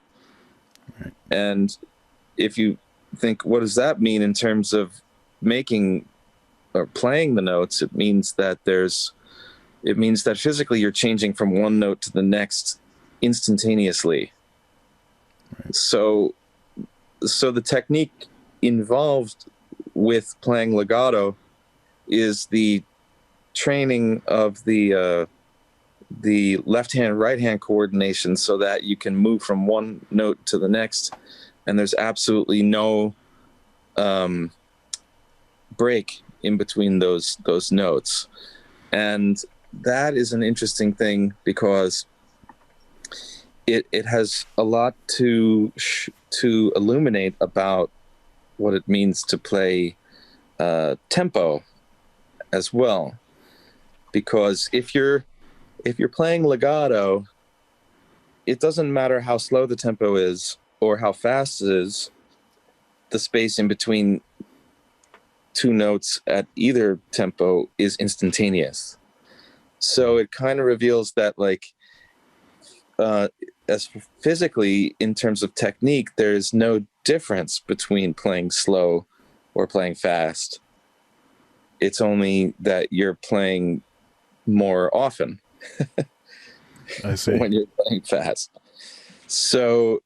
Right. And if you think, what does that mean in terms of making or playing the notes? It means that physically you're changing from one note to the next instantaneously. Right. So the technique involved with playing legato is the training of the left hand, right hand coordination, so that you can move from one note to the next, and there's absolutely no break in between those notes. And that is an interesting thing, because it has a lot to illuminate about what it means to play tempo as well. Because if you're playing legato, it doesn't matter how slow the tempo is or how fast it is. The space in between two notes at either tempo is instantaneous. So it kind of reveals that, as physically, in terms of technique, there's no difference between playing slow or playing fast. It's only that you're playing more often. I see. When you're playing fast. So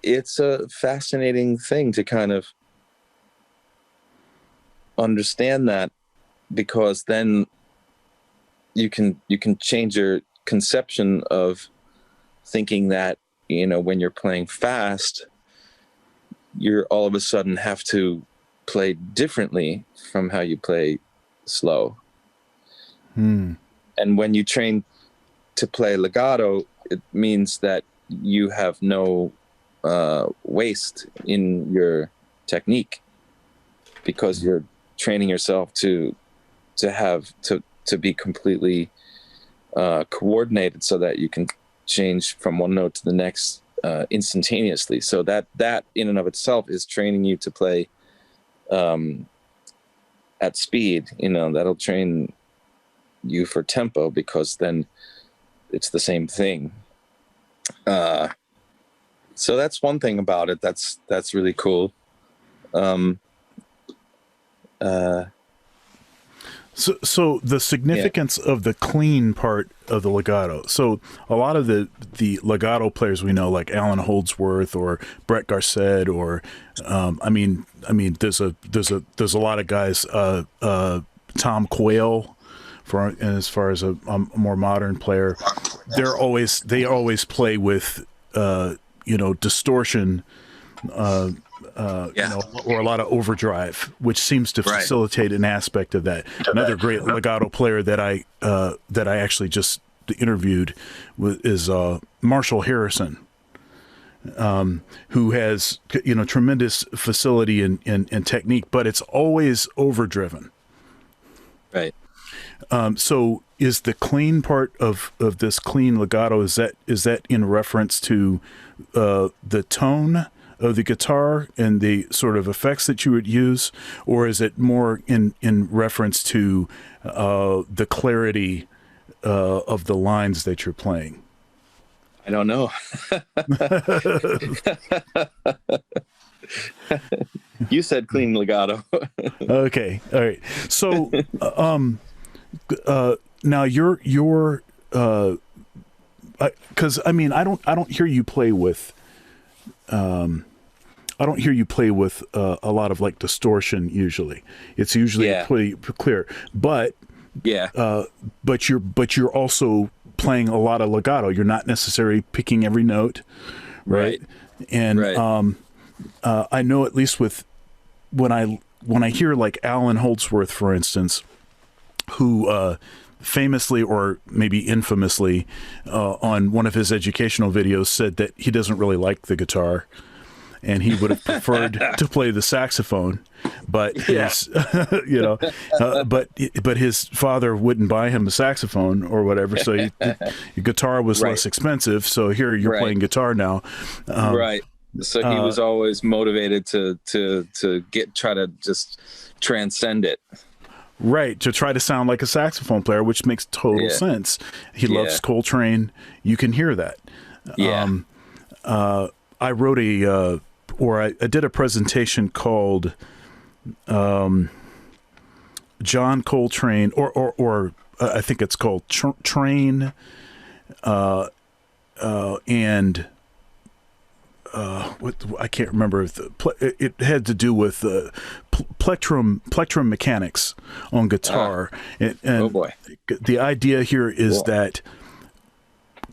it's a fascinating thing to kind of understand that, because then you can change your conception of thinking that, when you're playing fast, you're all of a sudden have to play differently from how you play slow. And when you train to play legato, it means that you have no waste in your technique, because you're training yourself to be completely coordinated, so that you can change from one note to the next instantaneously. So that in and of itself is training you to play at speed. That'll train you for tempo, because then it's the same thing. So that's one thing about it that's really cool. So the significance of the clean part of the legato. So a lot of the legato players we know, like Alan Holdsworth or Brett Garcet, or there's a lot of guys. Tom Quayle, as far as a more modern player, they always play with distortion. Or a lot of overdrive, which seems to facilitate an aspect of that. Another great legato player that I actually just interviewed is Marshall Harrison, who has tremendous facility and technique, but it's always overdriven. Right. So is the clean part of this clean legato, is that in reference to the tone of the guitar and the sort of effects that you would use, or is it more in reference to the clarity of the lines that you're playing? I don't know. You said clean legato. Okay, all right. So, now you're because I mean I don't hear you play with I don't hear you play with a lot of like distortion. Usually, it's usually pretty clear. But but you're also playing a lot of legato. You're not necessarily picking every note, right? And I know at least with when I hear like Alan Holdsworth, for instance, who famously or maybe infamously on one of his educational videos said that he doesn't really like the guitar and he would have preferred to play the saxophone, but his, but his father wouldn't buy him a saxophone or whatever, so the guitar was less expensive. So here you're playing guitar now, So he was always motivated to try to just transcend it. Right, to try to sound like a saxophone player, which makes total sense. He loves Coltrane. You can hear that. I wrote I did a presentation called John Coltrane, or I think it's called Train, and I can't remember. It had to do with plectrum mechanics on guitar. And oh boy! The idea here is that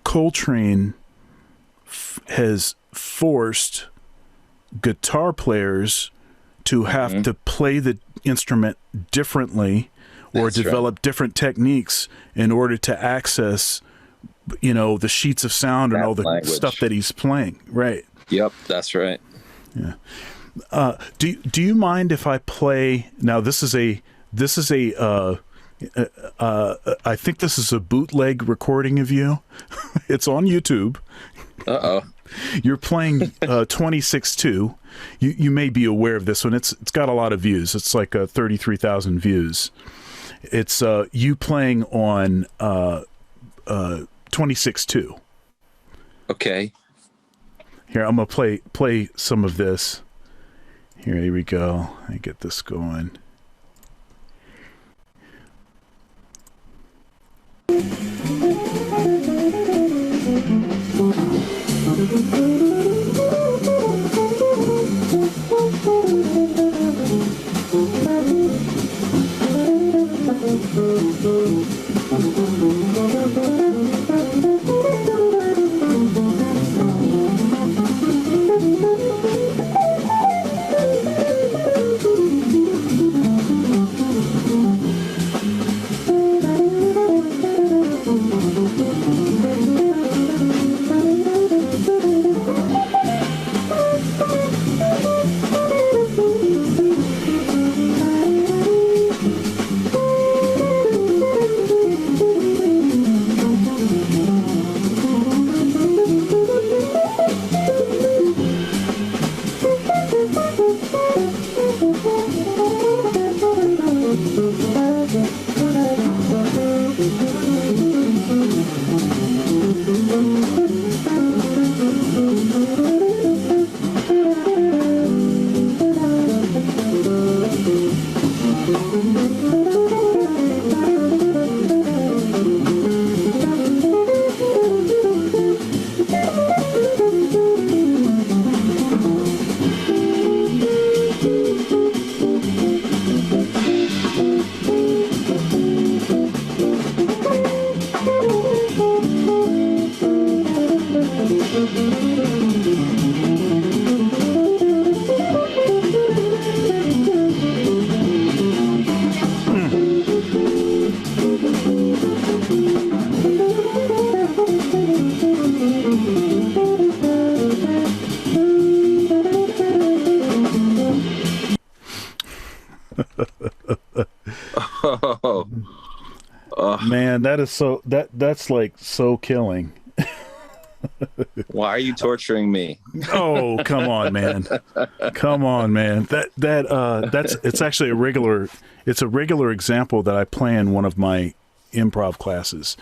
Coltrane has forced guitar players to have to play the instrument differently or develop different techniques in order to access, the sheets of sound and all the stuff that he's playing. Right. Yep, that's right. Yeah. Do you mind if I play now? This is a I think this is a bootleg recording of you. It's on YouTube. You're playing 26-2. You may be aware of this one. It's got a lot of views. It's like 33,000 views. It's you playing on 26-2. Okay. Here, I'm gonna play some of this. Here we go. Let me get this going. Man, that is that's like so killing. Why are you torturing me? Oh, come on, man. Come on, man. It's actually a regular example that I play in one of my improv classes.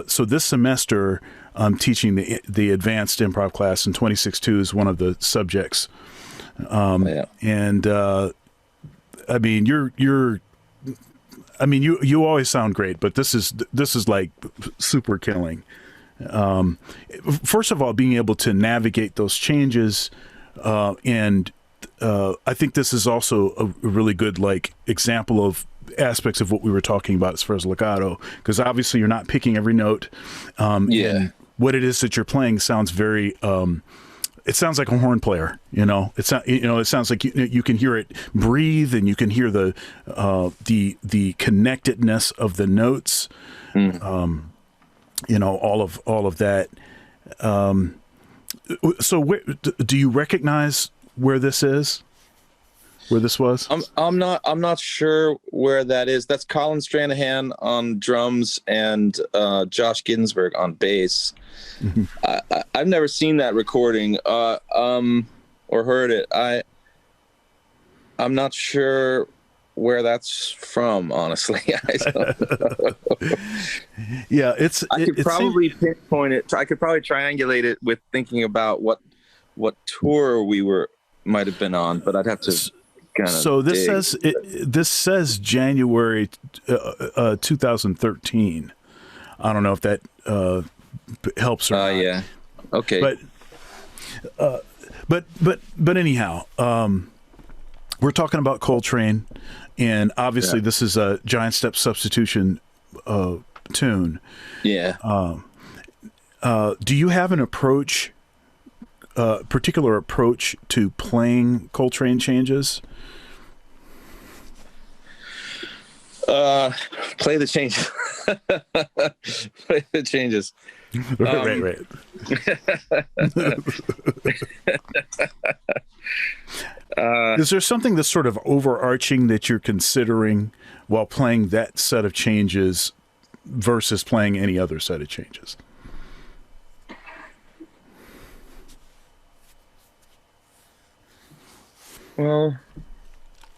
So this semester I'm teaching the advanced improv class, and 26.2 is one of the subjects. And I mean, you always sound great, but this is like super killing. First of all, being able to navigate those changes, and I think this is also a really good like example of aspects of what we were talking about as far as legato, because obviously you're not picking every note. And what it is that you're playing sounds very. It sounds like a horn player, It sounds like you can hear it breathe, and you can hear the connectedness of the notes. All of that. So do you recognize where this is? Where this was? I'm not sure where that is. That's Colin Stranahan on drums and Josh Ginsberg on bass. Mm-hmm. I've never seen that recording or heard it. I'm not sure where that's from, honestly. I don't know. Yeah, I could probably pinpoint it. I could probably triangulate it with thinking about what tour we might have been on, but I'd have to kind of. So this says January 2013. I don't know if that helps or not. Yeah. Okay. But anyhow, we're talking about Coltrane, and obviously this is a giant step substitution tune. Yeah. Do you have an particular approach to playing Coltrane changes? Play the changes. Play the changes. Right. Is there something that's sort of overarching that you're considering while playing that set of changes versus playing any other set of changes? Well,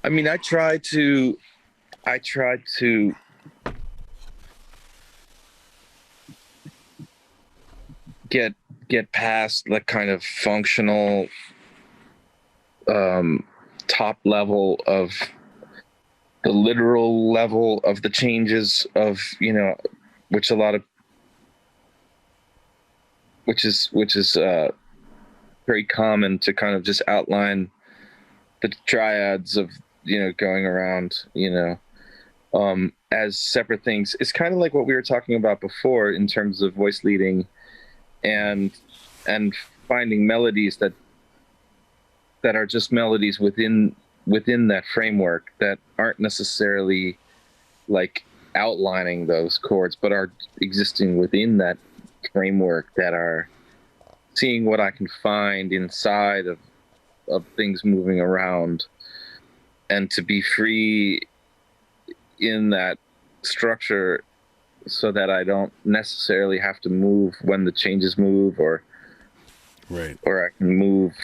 I mean, I try to get past the kind of functional top level of the literal level of the changes of, which is very common to kind of just outline the triads of, going around, as separate things. It's kind of like what we were talking about before in terms of voice leading and finding melodies that are just melodies within that framework that aren't necessarily like outlining those chords, but are existing within that framework, that are seeing what I can find inside of things moving around, and to be free in that structure so that I don't necessarily have to move when the changes move, or I can move,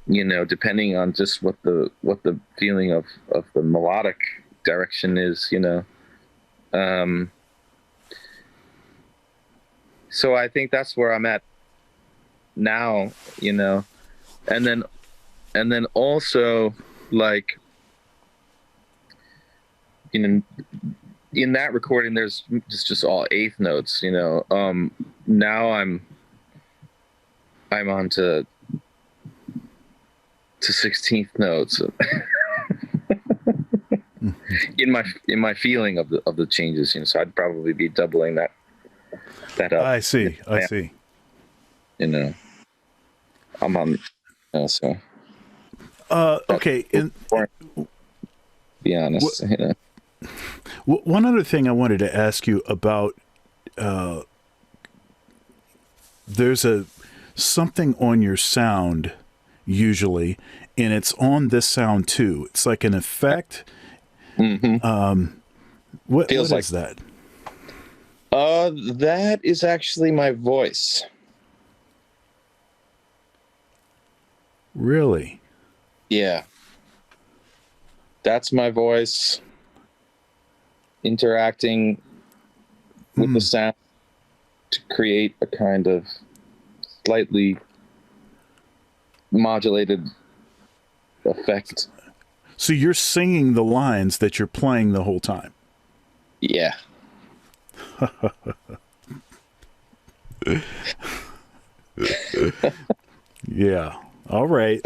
depending on just what the feeling of the melodic direction is, so I think that's where I'm at now, and then also, like, in that recording, there's just all eighth notes, now I'm on to 16th notes in my feeling of the changes, so I'd probably be doubling that up. I see. I'm on so okay, and be honest. One other thing I wanted to ask you about, there's something on your sound usually, and it's on this sound too. It's like an effect. Mm-hmm. What is that? That is actually my voice. Really? Yeah. That's my voice interacting with the sound to create a kind of slightly modulated effect. So you're singing the lines that you're playing the whole time. Yeah. Yeah. All right.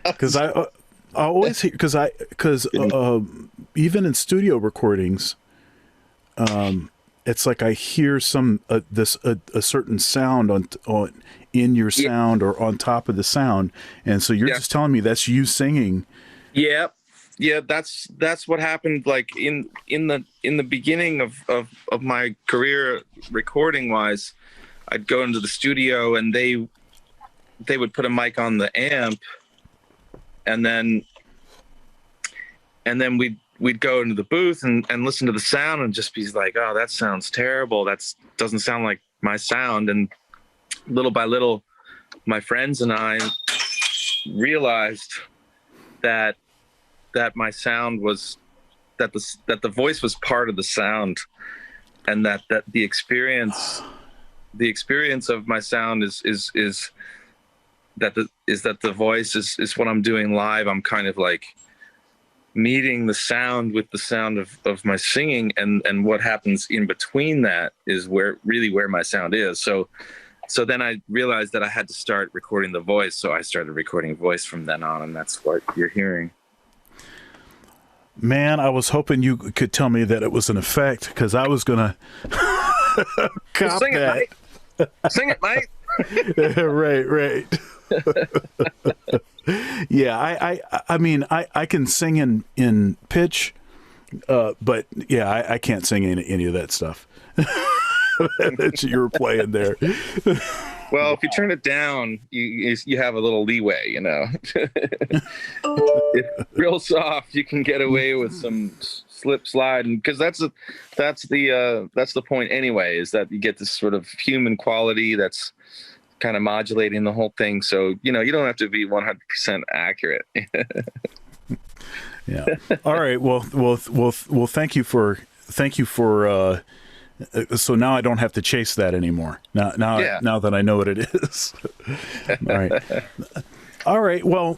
Because I always hear, because even in studio recordings, it's like I hear some a certain sound on in your sound or on top of the sound, and so you're just telling me that's you singing. Yeah. Yeah, that's what happened. Like in the beginning of my career, recording wise, I'd go into the studio and they would put a mic on the amp, and then we'd go into the booth and listen to the sound and just be like, oh, that sounds terrible. That doesn't sound like my sound. And little by little, my friends and I realized that my sound was that the voice was part of the sound, and that the experience of my sound is that the voice is what I'm doing live. I'm kind of like meeting the sound with the sound of my singing, and what happens in between that is where my sound is. So then I realized that I had to start recording the voice. So I started recording voice from then on, and that's what you're hearing. Man, I was hoping you could tell me that it was an effect, because I was gonna cop Sing that. It, mate. Sing it, mate. Right. Yeah, I mean, I can sing in pitch, but yeah, I can't sing any of that stuff that you were playing there. Well, if you turn it down, you have a little leeway, you know. If real soft, you can get away with some slip slide, and because that's the point anyway, is that you get this sort of human quality that's kind of modulating the whole thing. So you don't have to be 100% accurate. Yeah. All right. Well. Thank you for. So now I don't have to chase that anymore. Now that I know what it is. All right. Well,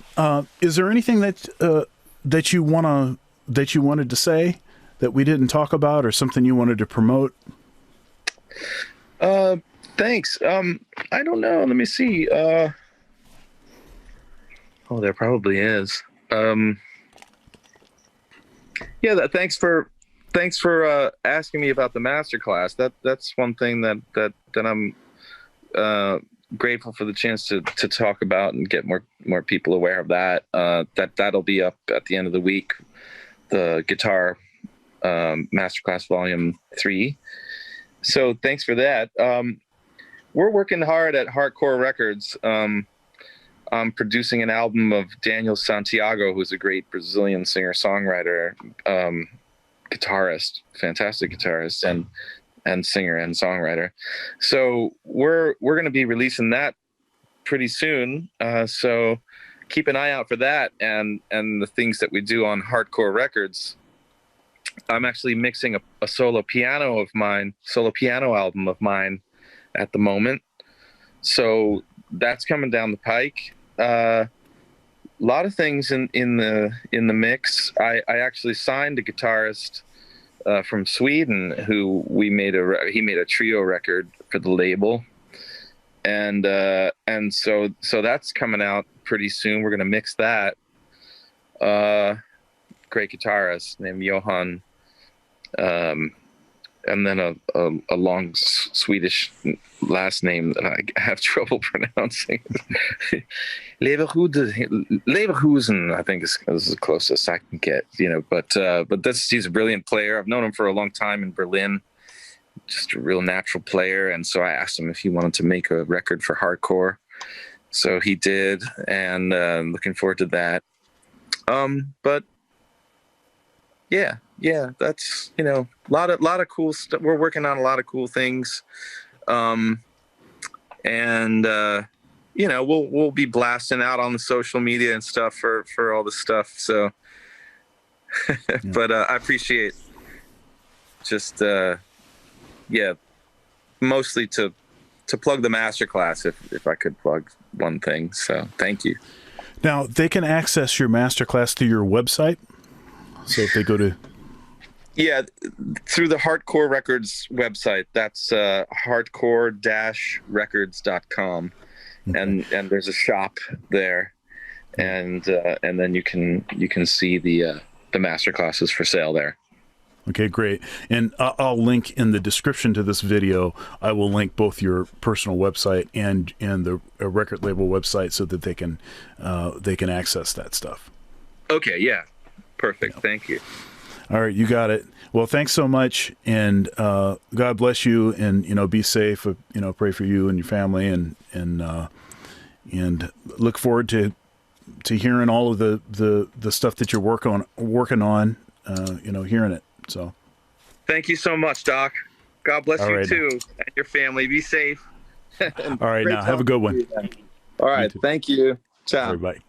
is there anything that you wanted to say that we didn't talk about, or something you wanted to promote? Thanks. I don't know. Let me see. There probably is. Yeah. Thanks for asking me about the masterclass. That's one thing that I'm grateful for the chance to talk about and get more people aware of that. That'll be up at the end of the week. The guitar masterclass volume 3. So thanks for that. We're working hard at Hardcore Records. I'm producing an album of Daniel Santiago, who's a great Brazilian singer-songwriter, guitarist, fantastic guitarist, and singer and songwriter. So we're going to be releasing that pretty soon. So keep an eye out for that and the things that we do on Hardcore Records. I'm actually mixing a solo piano album of mine at the moment. So that's coming down the pike. A lot of things in the mix. I actually signed a guitarist from Sweden who he made a trio record for the label, and so that's coming out pretty soon. We're gonna mix that. Great guitarist named Johan, and then a long Swedish last name that I have trouble pronouncing. Leverkusen, I think is the closest I can get, but he's a brilliant player. I've known him for a long time in Berlin, just a real natural player. And so I asked him if he wanted to make a record for hardcore. So he did, and looking forward to that. But yeah, that's, a lot of cool stuff. We're working on a lot of cool things. And we'll be blasting out on the social media and stuff for all this stuff. So, but I appreciate just mostly to plug the masterclass if I could plug one thing. So thank you. Now they can access your masterclass through your website. So if they go to through the Hardcore Records website, that's hardcore-records.com. Okay. And there's a shop there, and then you can see the master classes for sale there. Okay, great. And I'll link in the description to this video. I will link both your personal website and the record label website so that they can access that stuff. Okay. Yeah. Perfect. Yeah. Thank you. All right, you got it. Well, thanks so much, and God bless you, and be safe. Pray for you and your family, and look forward to hearing all of the stuff that you're working on. Hearing it. So, thank you so much, Doc. God bless you too, and your family. Be safe. All right, now have a good one. All right, thank you. Ciao. Bye.